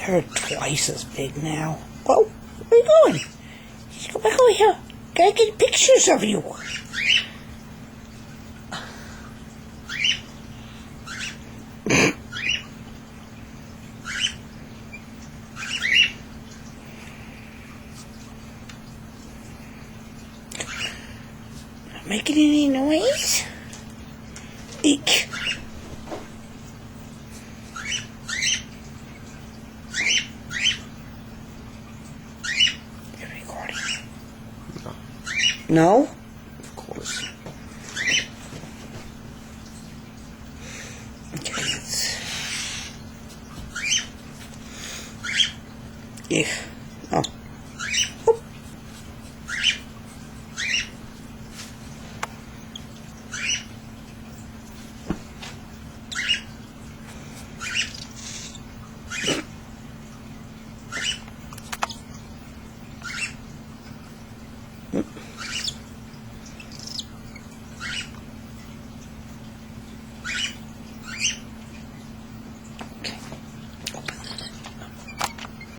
They're twice as big now. Whoa, where are you going? Just go back over here. Gotta get pictures of you. Not making any noise? Eek. You're recording. No? Of course. Okay, let's... Yeah.